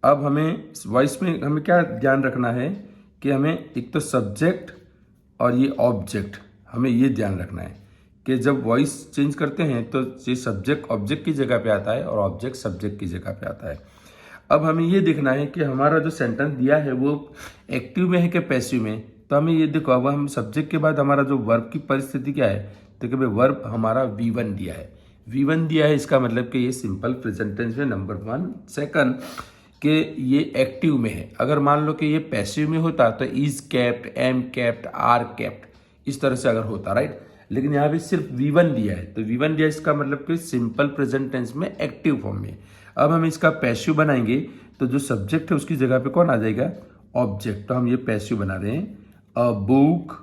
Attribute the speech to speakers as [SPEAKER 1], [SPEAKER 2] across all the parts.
[SPEAKER 1] अब हमें वॉइस में हमें क्या ध्यान रखना है कि हमें एक तो सब्जेक्ट और ये ऑब्जेक्ट, हमें ये ध्यान रखना है कि जब वॉइस चेंज करते हैं तो ये सब्जेक्ट ऑब्जेक्ट की जगह पे आता है और ऑब्जेक्ट सब्जेक्ट की जगह पे आता है। अब हमें ये देखना है कि हमारा जो सेंटेंस दिया है वो एक्टिव में है कि पैसिव में। तो हमें ये देखो, अब हम सब्जेक्ट के बाद हमारा जो वर्ब की परिस्थिति क्या है, तो कि भाई वर्ब हमारा V1 दिया है। V1 दिया है, इसका मतलब कि ये सिंपल प्रेजेंट टेंस में नंबर 1। सेकंड कि ये एक्टिव में है। अगर मान लो कि ये पैसिव में होता तो is kept, am kept, are kept, इस तरह से अगर होता, राइट। लेकिन यहाँ पे सिर्फ V1 दिया है, तो V1 दिया है, इसका मतलब कि सिंपल प्रेजेंट टेंस में एक्टिव फॉर्म में। अब हम इसका पैसिव बनाएंगे तो जो सब्जेक्ट है उसकी जगह पे कौन आ जाएगा, ऑब्जेक्ट। तो हम ये पैसिव बना रहे हैं, अ बुक,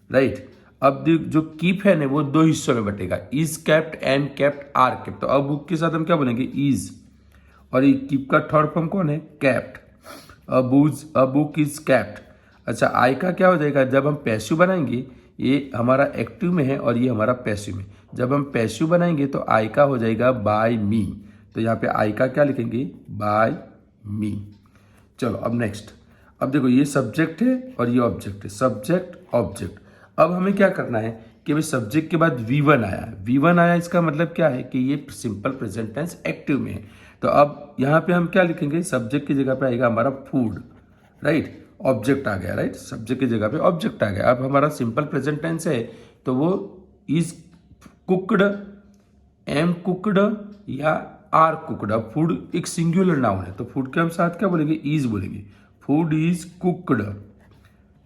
[SPEAKER 1] राइट। अब जो कीप है ना वो दो हिस्सों में बटेगा, is kept, am kept, are kept. तो अब बुक के साथ हम क्या बोलेंगे, इज, और ये कीप का थर्ड फॉर्म कौन है, kept. A book is kept. अच्छा, आई का क्या हो जाएगा, जब हम पैसिव बनाएंगे, ये हमारा एक्टिव में है और ये हमारा पैसिव में। जब हम पैसिव बनाएंगे तो आई का हो जाएगा बाय मी। तो यहाँ पे आई का क्या लिखेंगे, बाय मी। चलो अब नेक्स्ट। अब देखो ये सब्जेक्ट है और ये ऑब्जेक्ट है, सब्जेक्ट ऑब्जेक्ट। अब हमें क्या करना है कि भाई सब्जेक्ट के बाद V1 आया, V1 आया, इसका मतलब क्या है कि ये सिंपल प्रेजेंट टेंस एक्टिव में है। तो अब यहाँ पे हम क्या लिखेंगे, सब्जेक्ट की जगह पे आएगा हमारा फूड, राइट। ऑब्जेक्ट आ गया, राइट, सब्जेक्ट की जगह पे ऑब्जेक्ट आ गया। अब हमारा सिंपल प्रेजेंट टेंस है तो वो इज कुकड, एम कुकड या आर कुकड। अब फूड एक सिंगुलर नाउन है तो फूड के हम साथ क्या बोलेंगे, इज बोलेंगे। Food is cooked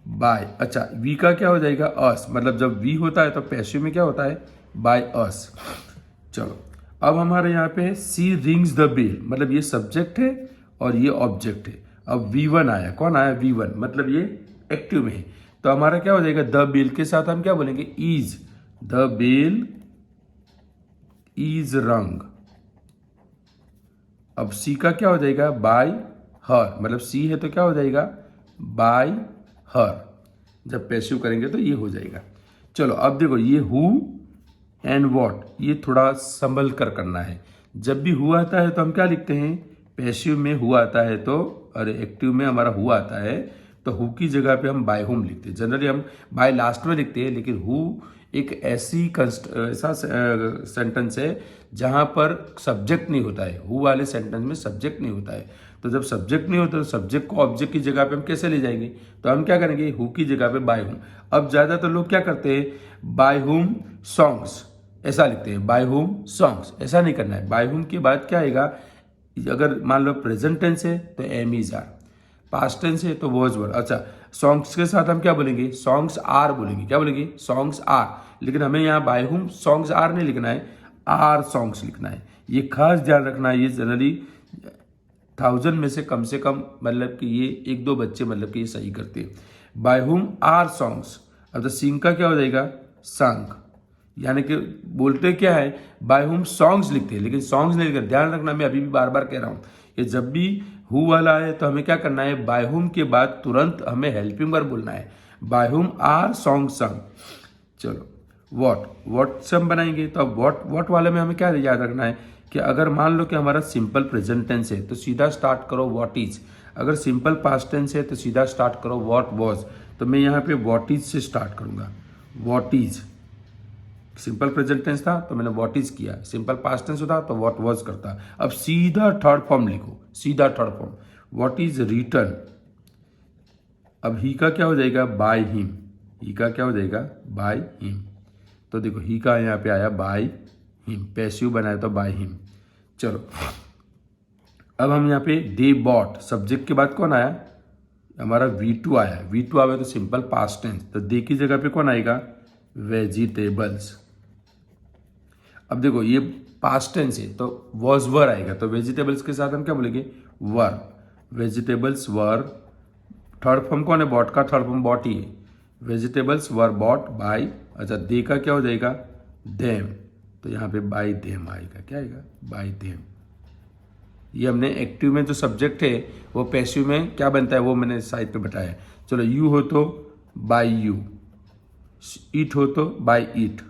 [SPEAKER 1] by. अच्छा, वी का क्या हो जाएगा, अस। मतलब जब वी होता है तो पैसिव में क्या होता है, बाय अस। चलो अब हमारे यहाँ पे सी रिंग्स द बेल, मतलब ये सब्जेक्ट है और ये ऑब्जेक्ट है। अब V1 आया, कौन आया, V1, मतलब ये एक्टिव में है। तो हमारा क्या हो जाएगा, द बेल के साथ हम क्या बोलेंगे, इज, द बेल इज रंग। अब सी का क्या हो जाएगा, बाय हर, मतलब सी है तो क्या हो जाएगा, बाय हर। जब पैसिव करेंगे तो ये हो जाएगा। चलो अब देखो ये हु एंड वॉट, ये थोड़ा संभल कर करना है। जब भी हुआ आता है तो हम क्या लिखते हैं, पैसिव में हुआ आता है तो, अरे एक्टिव में हमारा हुआ आता है तो हु की जगह पे हम बाय हुम लिखते हैं। जनरली हम बाय लास्ट में लिखते हैं, लेकिन हु एक ऐसा सेंटेंस है जहां पर सब्जेक्ट नहीं होता है। हु वाले सेंटेंस में सब्जेक्ट नहीं होता है। तो जब सब्जेक्ट नहीं होता तो सब्जेक्ट को ऑब्जेक्ट की जगह पे हम कैसे ले जाएंगे, तो हम क्या करेंगे, हु की जगह पे बाय हुम। अब ज्यादातर लोग क्या करते हैं, बाय हुम सॉन्ग्स ऐसा लिखते हैं, बाय हुम सॉन्ग्स। ऐसा नहीं करना है। बाय हुम के बाद क्या आएगा, अगर मान लो प्रेजेंट टेंस है तो am is are, past tense है तो वॉज वर। अच्छा, सॉन्ग्स के साथ हम क्या बोलेंगे, सॉन्ग्स आर बोलेंगे। क्या बोलेंगे, सॉन्ग्स आर। लेकिन हमें यहाँ बाय हुम सॉन्ग्स आर नहीं लिखना है, आर सॉन्ग्स लिखना है। ये खास ध्यान रखना है। ये जनरली 1000 में से कम मतलब कि ये 1-2 बच्चे मतलब कि ये सही करते हैं। By whom are songs. अब तो सिंग का क्या हो जाएगा, संग। यानी कि बोलते क्या है, बाय हुम सॉन्ग्स लिखते हैं लेकिन सॉन्ग्स नहीं लिखते। ध्यान रखना, मैं अभी भी बार बार कह रहा हूँ कि जब भी हु वाला है तो हमें क्या करना है, बाय हुम के बाद तुरंत हमें हेल्पिंग वर्ब बोलना है, बाय हुम आर सॉन्ग संग। चलो वॉट से हम बनाएंगे तो अब वॉट वाले में हमें क्या याद रखना है कि अगर मान लो कि हमारा सिंपल प्रेजेंट टेंस है तो सीधा स्टार्ट करो वॉट इज। अगर सिंपल पास्ट टेंस है तो सीधा स्टार्ट करो वॉट वॉज। तो मैं यहाँ पे वॉट इज से स्टार्ट करूंगा। What is simple present tense था तो मैंने व्हाट इज किया, सिंपल पास्ट टेंस होता तो व्हाट वाज करता। अब सीधा थर्ड फॉर्म लिखो, सीधा third form, what is return. अब ही का क्या हो जाएगा, बाय हिम। ही का क्या हो जाएगा, बाय हिम। तो देखो ही का यहाँ पे आया बाय हिम, पैसिव बनाया तो बाय हिम। चलो अब हम यहाँ पे दे बॉट, सब्जेक्ट के बाद कौन आया, हमारा V2 आया। V2 आवे तो सिंपल पास्ट टेंस, तो दे की जगह पे कौन आएगा, वेजिटेबल्स। अब देखो ये पास्ट टेंस है तो वॉज वर आएगा, तो वेजिटेबल्स के साथ हम क्या बोलेंगे, वर। वेजिटेबल्स वर। थर्ड फॉर्म कौन है, बॉट का थर्ड फॉर्म बॉट ही है। Vegetables were bought by. अच्छा, दे का क्या हो जाएगा, देम। तो यहाँ पे बाय देम आएगा, क्या आएगा, बाय देम। ये हमने एक्टिव में जो सब्जेक्ट है वो पैसिव में क्या बनता है वो मैंने साइड पे बताया। चलो यू हो तो बाय यू, ईट हो तो बाय ईट।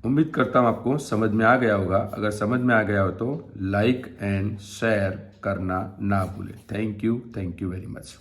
[SPEAKER 1] उम्मीद करता हूँ आपको समझ में आ गया होगा। अगर समझ में आ गया हो तो लाइक एंड शेयर करना ना भूलें। Thank you very much.